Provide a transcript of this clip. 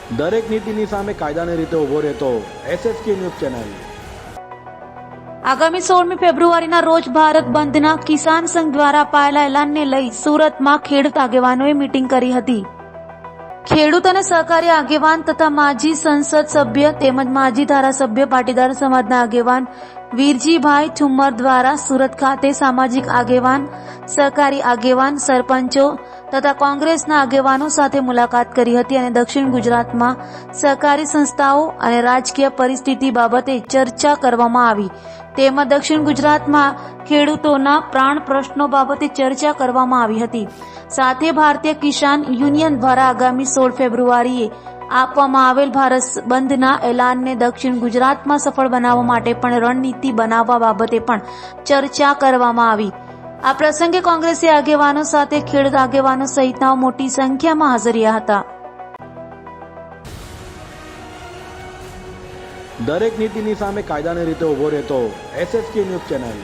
દરેક નીતિની સામે કાયદાની રીતે ઉભો રહેતો SSK ન્યૂઝ ચેનલ। આગામી 16મી ફેબ્રુઆરીના રોજ ભારત બંધના કિસાન સંઘ દ્વારા અપાયેલા એલાનને લઈ સુરતમાં ખેડૂત આગેવાનોએ મીટિંગ કરી હતી। ખેડૂત અને સહકારી આગેવાન તથા માજી સંસદ સભ્ય તેમજ માજી ધારાસભ્ય પાટીદાર સમાજના આગેવાન વીરજીભાઈ ઠુમ્મર દ્વારા સુરત ખાતે સામાજિક આગેવાન, સહકારી આગેવાન, સરપંચો તથા કોંગ્રેસના આગેવાનો સાથે મુલાકાત કરી હતી અને દક્ષિણ ગુજરાતમાં સહકારી સંસ્થાઓ અને રાજકીય પરિસ્થિતિ બાબતે ચર્ચા કરવામાં આવી તેમજ દક્ષિણ ગુજરાતમાં ખેડૂતોના પ્રાણ પ્રશ્નો બાબતે ચર્ચા કરવામાં આવી હતી। સાથે ભારતીય કિસાન યુનિયન દ્વારા આગામી 16 ફેબ્રુઆરીએ આપવામાં આવેલ ભારત બંધના એલાનને દક્ષિણ ગુજરાતમાં સફળ બનાવવા માટે પણ રણનીતિ બનાવવા બાબતે પણ ચર્ચા કરવામાં આવી। આ પ્રસંગે કોંગ્રેસી આગેવાનો સાથે ખેડૂત આગેવાનો સહિતના મોટી સંખ્યામાં હાજર રહ્યા હતા। દરેક નીતિની સામે કાયદાની રીતે ઉભો રહેતો SSK ન્યૂઝ ચેનલ।